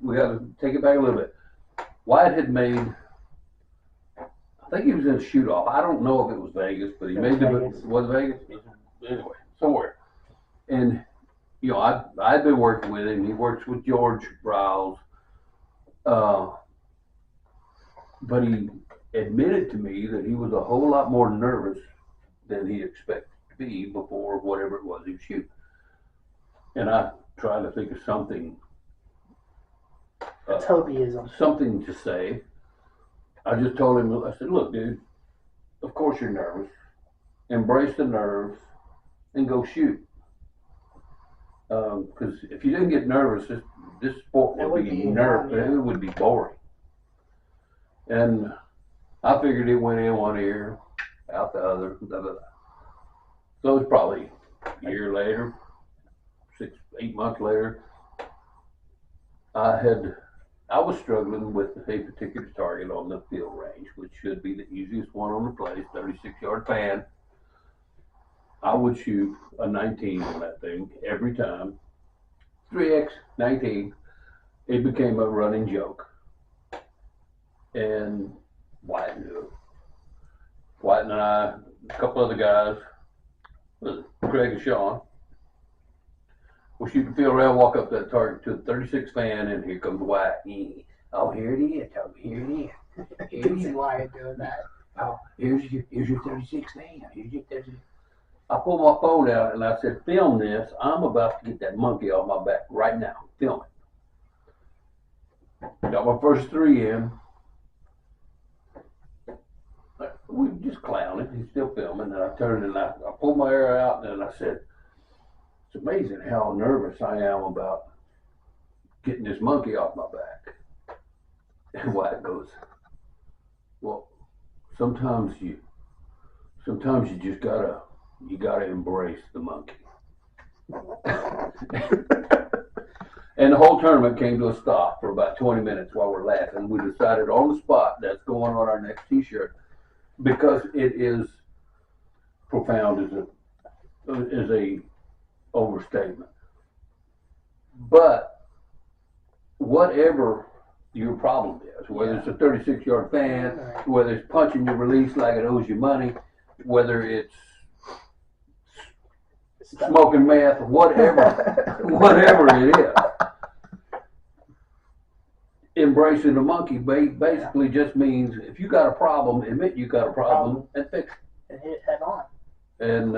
we got to take it back a little bit. Wyatt had made, I think he was in a shoot off. I don't know if it was Vegas, but he made Vegas. was Vegas? Anyway, somewhere. And, you know, I'd been working with him. He works with George Browse. But he admitted to me that he was a whole lot more nervous than he expected to be before whatever it was he was shooting. And I tried to think of something. Tobyism. Something to say. I just told him, I said, look, dude, of course you're nervous. Embrace the nerves and go shoot. Because if you didn't get nervous, this sport would be nerve. It would be boring. And I figured it went in one ear, out the other. Blah, blah, blah. So it was probably a year later, 8 months later, I was struggling with a particular target on the field range, which should be the easiest one on the place, 36-yard fan. I would shoot a 19 on that thing every time. 3x 19. It became a running joke. And Wyatt knew it. Wyatt and I, a couple other guys, Craig and Sean, we'll shoot the field around, walk up that target to the 36 fan, and here comes Wyatt. Oh, here it is, Toby, here it is. You can see Wyatt doing that. Oh, here's your 36 fan. Here's your 36. I pulled my phone out and I said, film this. I'm about to get that monkey off my back right now. Film it. Got my first 3 in. We were just clowning. He's still filming. And I turned and I pulled my hair out and I said, it's amazing how nervous I am about getting this monkey off my back. And Wyatt goes, well, sometimes you just gotta embrace the monkey. And the whole tournament came to a stop for about 20 minutes while we're laughing. We decided on the spot that's going on our next t-shirt because it is profound as a overstatement. But whatever your problem is, whether it's a 36-yard fan, whether it's punching your release like it owes you money, whether it's smoking meth, whatever it is. Embracing the monkey basically just means if you got a problem, admit you got a problem and fix it. And hit it head on. And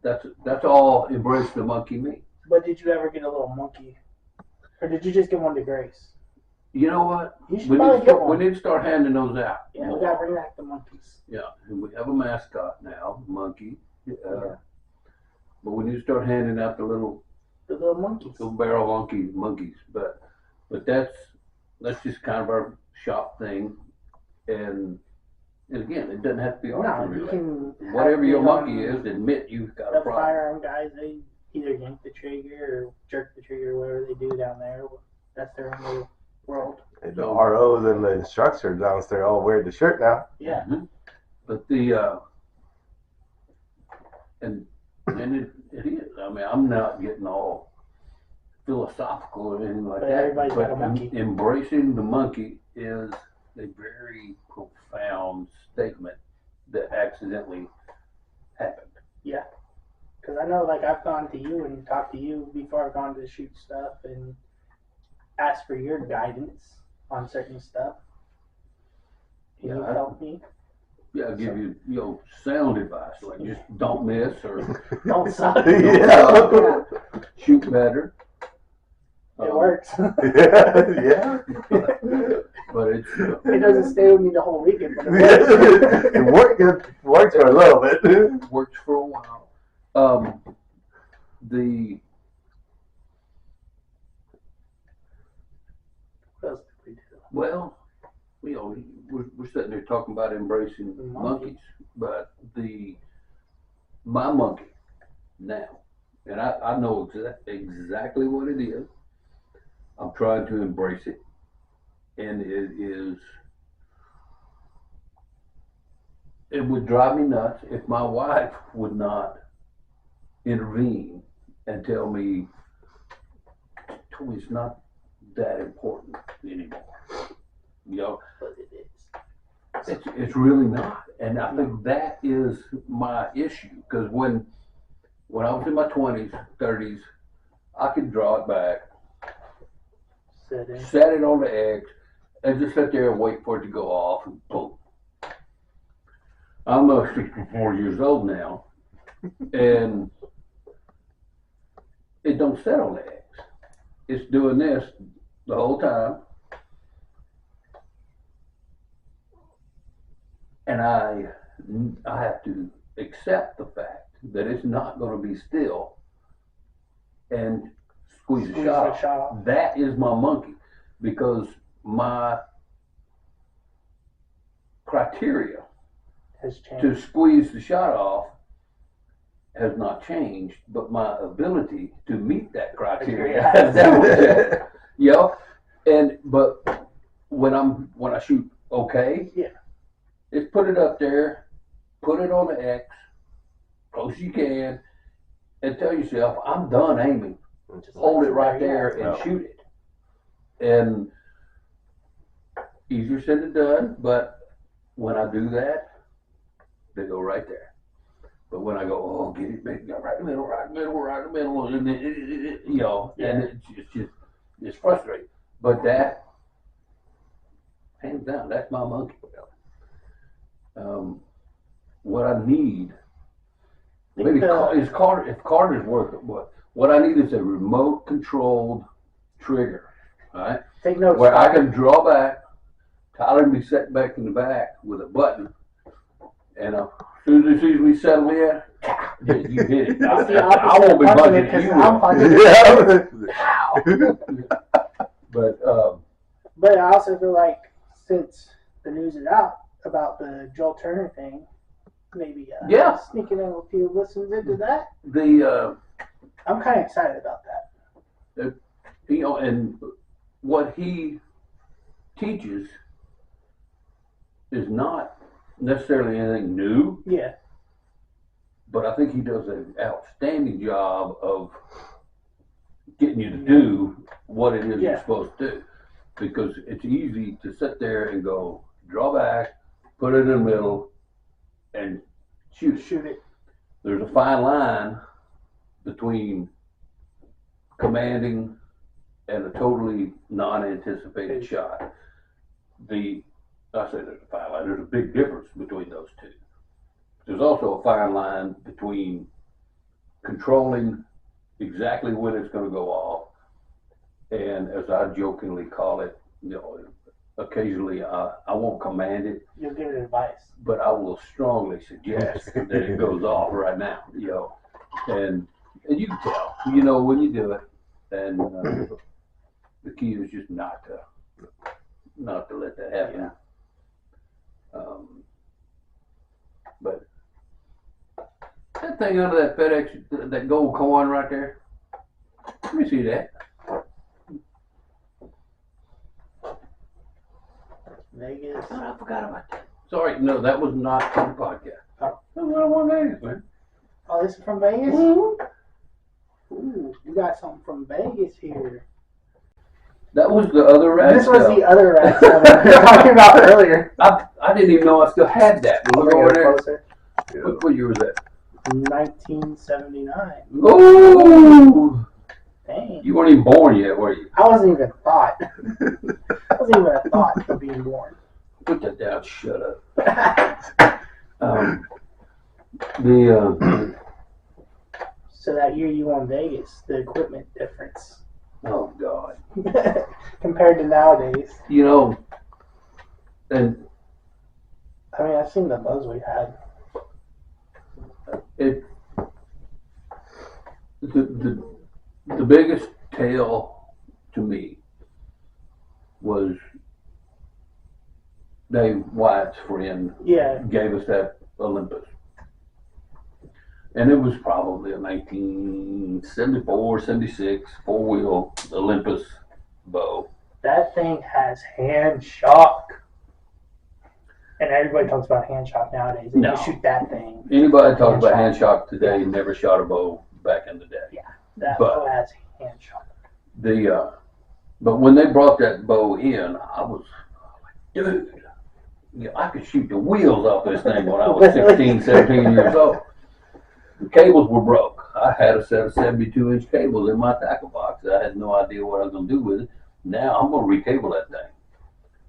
that's all embrace the monkey means. But did you ever get a little monkey? Or did you just get one to Grace? You know what? You should probably get one. We need to start handing those out. Yeah, we gotta bring back the monkeys. Yeah, and we have a mascot now, monkey. But we need to start handing out the little monkeys. Little barrel monkeys. But that's just kind of our shop thing. And again, it doesn't have to be archery. Whatever your monkey is, admit you've got a problem. The firearm guys, they either yank the trigger or jerk the trigger, or whatever they do down there. That's their own little world. The ROs and the instructors downstairs all wear the shirt now. Yeah. Mm-hmm. But and it is. I mean, I'm not getting all philosophical or anything like that. Everybody's got a monkey. Embracing the monkey is a very profound statement that accidentally happened. Yeah. Because I know, like, I've gone to you and talked to you before I've gone to shoot stuff and asked for your guidance on certain stuff. Can you help me? Yeah, I'll give you sound advice, like just don't miss or Don't suck. Yeah. shoot better. It works. Yeah. But it's It doesn't stay with me the whole weekend, but it works. It works for a little bit. works for a while. What else did we do? Well, we're sitting there talking about embracing Monkey. monkeys, but my monkey now, and I know exactly what it is. I'm trying to embrace it, and it would drive me nuts if my wife would not intervene and tell me, Toby, it's not that important anymore. You know, But it is. it's really not, and I think that is my issue. Because when I was in my 20s, 30s, I could draw it back, Sitting. set it on the X, and just sit there and wait for it to go off, and boom. I'm 64 years old now, and it don't sit on the X. It's doing this the whole time, and I have to accept the fact that it's not going to be still and squeeze the shot off. That is my monkey, because my criteria Has changed. to squeeze the shot off has not changed, but my ability to meet that criteria has never changed. You know, but when I shoot okay, Yeah. just put it up there, put it on the X, close as you can, and tell yourself, I'm done aiming. Just Hold like it right somebody there else. and shoot it. And easier said than done, but when I do that, they go right there. But when I go, oh, get it, make it right in the middle, right in the middle, right in the middle, and you know, and it's frustrating. But that, hands down, that's my monkey. What I need, maybe is Carter. If Carter's working, what I need is a remote controlled trigger, all right? Take notes. Where I can draw back, Tyler can be sitting back in the back with a button, and as soon as he sees me settle in, you hit it. I won't be punching it, you will. But I also feel like since the news is out about the Joel Turner thing, maybe sneaking in a few listens into that. I'm kind of excited about that. You know, and what he teaches is not necessarily anything new. Yeah. But I think he does an outstanding job of getting you to do what it is you're supposed to do. Because it's easy to sit there and go, draw back, put it in the middle, and shoot it. There's a fine line between commanding and a totally non-anticipated shot. I say there's a fine line. There's a big difference between those two. There's also a fine line between controlling exactly when it's going to go off, and as I jokingly call it, you know, occasionally I won't command it. You'll give it advice. But I will strongly suggest that it goes off right now, you know, and you can tell, you know, when you do it, and the key is just not to let that happen. Yeah. But that thing under that FedEx, that gold coin right there, let me see that. Vegas. Oh, I forgot about that. Sorry, no, that was not on the podcast. Oh. That was Vegas, man. Oh, this is from Vegas? Mm-hmm. Ooh, you got something from Vegas here. That was the other rat. This was the other rat we were talking about earlier. I didn't even know I still had that. Look over there. Closer. What year was that? 1979. Ooh! Dang. You weren't even born yet, were you? I wasn't even a thought. I wasn't even a thought of being born. Put that down. Shut up. So that year you won Vegas, the equipment difference. Oh, God. Compared to nowadays. You know, and I mean, I've seen the buzz we had. The biggest tale to me was Dave White's friend Yeah. gave us that Olympus. And it was probably a 1974, 76 four-wheel Olympus bow. That thing has hand shock. And everybody talks about hand shock nowadays. And No. you shoot that thing. Anybody talks about hand shock today never shot a bow back in the day. Yeah. That But- bow has hand shock. But when they brought that bow in, I was like, dude, I could shoot the wheels off this thing when I was 16, 17 years old. The cables were broke. I had a set of 72-inch cables in my tackle box. I had no idea what I was going to do with it. Now I'm going to recable that thing.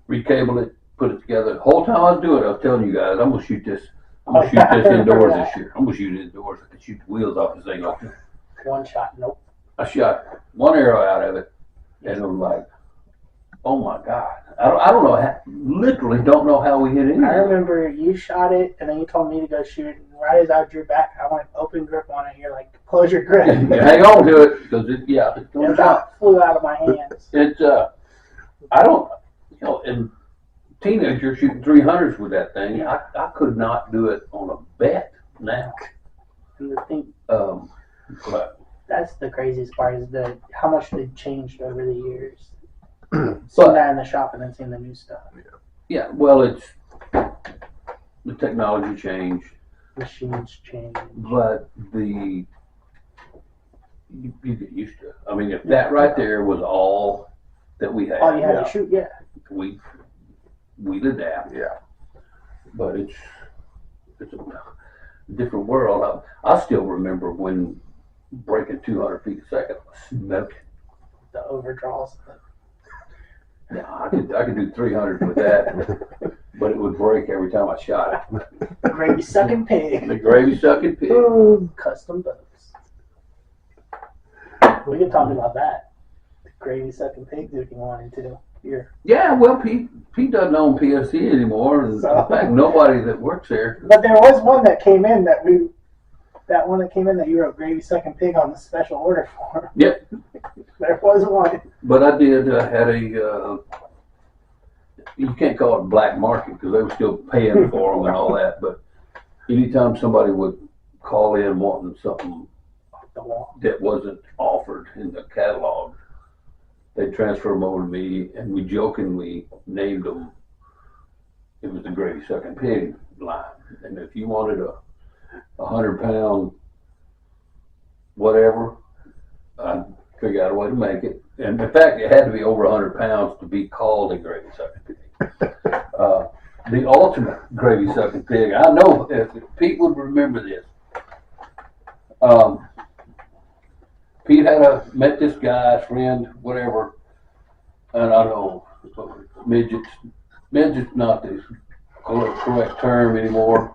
Recable it, put it together. The whole time I was doing it, I was telling you guys, I'm going to shoot this. I'm going to shoot this indoors this year. I'm going to shoot it indoors. I can shoot the wheels off this thing. One shot, nope. I shot one arrow out of it, and it was like, oh my God. I don't know, literally don't know how we hit anything. I remember you shot it, and then you told me to go shoot it. And right as I drew back, I went open grip on it. And you're like, close your grip. Hang on to it, because it's It about flew out of my hands. It's, I don't, in teenager shooting 300s with that thing, I could not do it on a bet now. And the thing, But that's the craziest part is how much they've changed over the years. Seeing that in the shop and then seeing the new stuff. yeah, well, it's the technology changed, Machines change. but you get used to it. I mean, if that right there was all that we had, All you had to shoot, yeah. we'd adapt. Yeah. But it's a different world. I still remember when breaking 200 feet a second was smoking. The overdraws. Yeah, I could do 300 with that, but it would break every time I shot it. Gravy sucking pig. The gravy sucking pig. Ooh, custom bows. We can talk about that. The gravy sucking pigs if you wanted to. Here. Yeah, well, Pete doesn't own PFC anymore, and in fact, nobody that works there. But there was one that came in that you wrote gravy sucking pig on the special order for. Yep. There was one. But I did had a, you can't call it black market because they were still paying for them and all that, but anytime somebody would call in wanting something that wasn't offered in the catalog, they'd transfer them over to me, and we jokingly named them, it was the gravy sucking pig line. And if you wanted a 100-pound whatever, I'd figure out a way to make it. And in fact, it had to be over 100 pounds to be called a gravy sucking pig. The ultimate gravy sucking pig. I know if Pete would remember this. Pete met this guy, friend, whatever, and I don't know, midget's not the correct term anymore.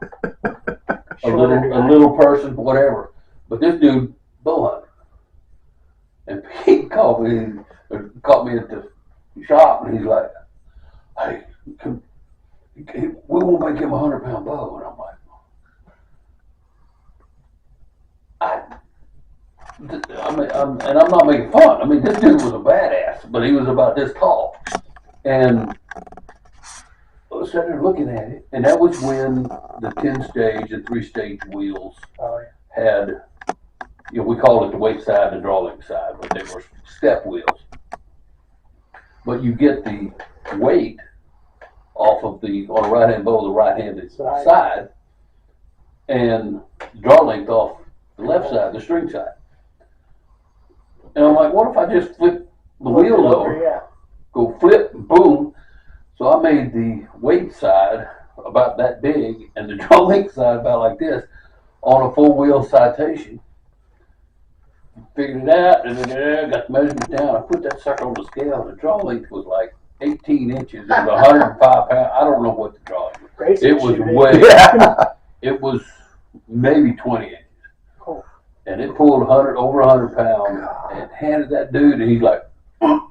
A little person, whatever. But this dude, bow hunter. And Pete caught me at the shop, and he's like, "Hey, we won't make him a 100-pound bow." And I'm like, and I'm not making fun. I mean, this dude was a badass, but he was about this tall. And I was sitting there looking at it, and that was when the 10-stage and 3-stage wheels had, we called it the weight side and the draw length side, but they were step wheels. But you get the weight off of on the right-hand bow, the right-handed side, and draw length off the left side, the string side. And I'm like, what if I just flip the wheels over, go flip, boom. So I made the weight side about that big and the draw length side about like this on a 4-wheel citation. Figured it out, and then got the measurements down. I put that sucker on the scale, and the draw length was like 18 inches. It was 105 pounds. I don't know what the draw length was. It was way, it was maybe 20 inches. Cool. And it pulled over 100 pounds and handed that dude, and he's like, boom!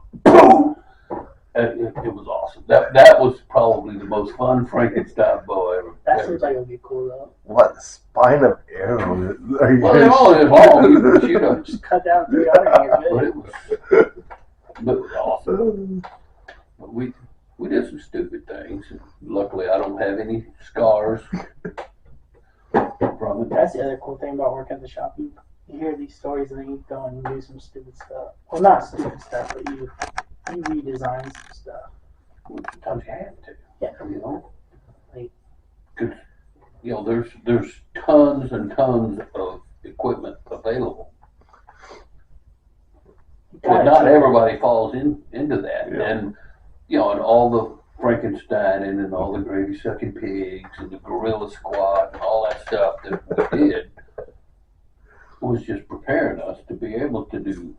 It was awesome. That was probably the most fun Frankenstein bow ever. That seems like it would be cool though. What spine of arrow? Well, they're all as long. You can shoot them. Just cut down 300 and you're But good. it was awesome. But we we did some stupid things. Luckily, I don't have any scars from it. That's the other cool thing about working at the shop. You hear these stories and then you go and do some stupid stuff. Well, not stupid stuff, but you redesign some stuff. Sometimes you have to. Yeah. You know? Like- Because, you know, there's tons and tons of equipment available. But not everybody falls into that. Yeah. And, you know, and all the Frankenstein and all the gravy sucking pigs and the gorilla squat and all that stuff that we did was just preparing us to be able to do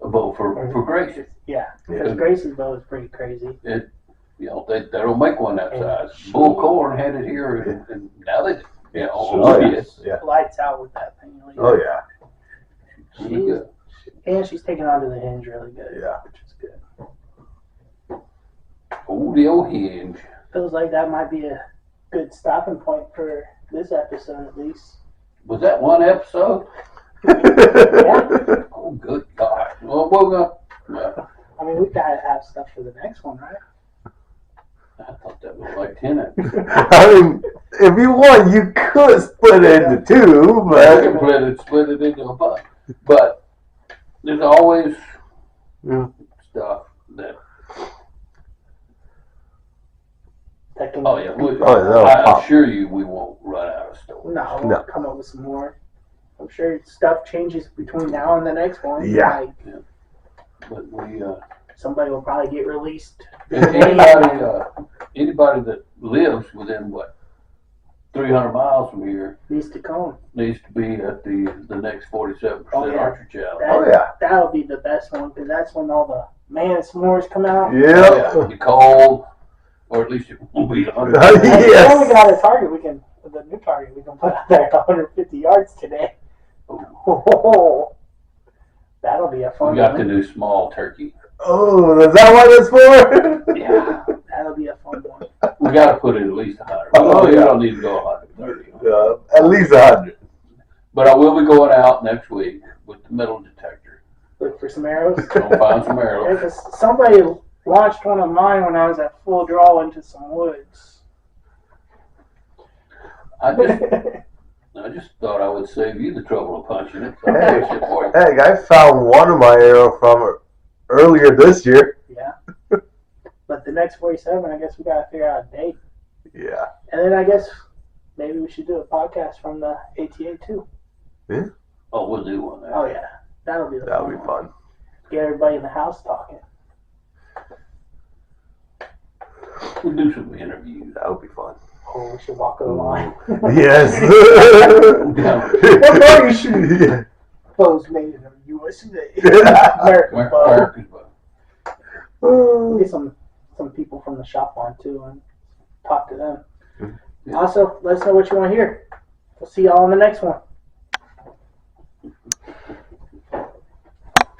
a bow for Gracie. Yeah, because Gracie's bow is pretty crazy. You know, they don't make one that size. Bull Corn had it here, and now they, you know, Oh, yes. yeah. Lights out with that thing. Like, Oh, yeah. Really good. And she's taking onto the hinge really good. Yeah. Which is good. Oh, the old hinge. Feels like that might be a good stopping point for this episode at least. Was that one episode? Yeah. Oh, good God. Well, we're gonna. I mean, we gotta have stuff for the next one, right? I thought that was like 10 episodes. I mean, if you want, you could split it into two, I but can split it into a bunch. But there's always stuff that. That can, Oh yeah, that'll I pop. assure you, we won't run out of stories. No, No. come up with some more. I'm sure stuff changes between now and the next one. Yeah. Like, But we, somebody will probably get released. and anybody that lives within 300 miles from here Needs to come. needs to be at the next 47% Oh, yeah. Archer Challenge. That, Oh, yeah. That'll be the best one because that's when all the s'mores come out. yeah. It'll be cold, or at least it won't be 100. Yes. When we got a target, the new target, we can put out there 150 yards today. Oh, that'll be a fun We got the one. new small turkey. Oh, is that what it's for? Yeah. That'll be a fun one. We got to put it at least 100. Oh, We yeah. don't need to go 130. At least 100. But I will be going out next week with the metal detector. Look for some arrows. Gonna find some Yeah, arrows. 'cause somebody launched one of mine when I was at full draw into some woods. I just thought I would save you the trouble of punching it. So Hey. I for you. Hey, I found one of my arrow from earlier this year. Yeah. But the next 47, I guess we gotta figure out a date. Yeah. And then I guess maybe we should do a podcast from the ATA too. Oh, we'll do one. Oh yeah, that'll be the That'll fun be one. fun. Get everybody in the house talking. We'll do some interviews. That would be fun. Oh, we should walk the line. Yes. What bow you shooting? Yeah. Bows made in the USA. American bow. America's bow. Get some people from the shop on too and talk to them. Yeah. Also, let us know what you want to hear. We'll see y'all in the next one.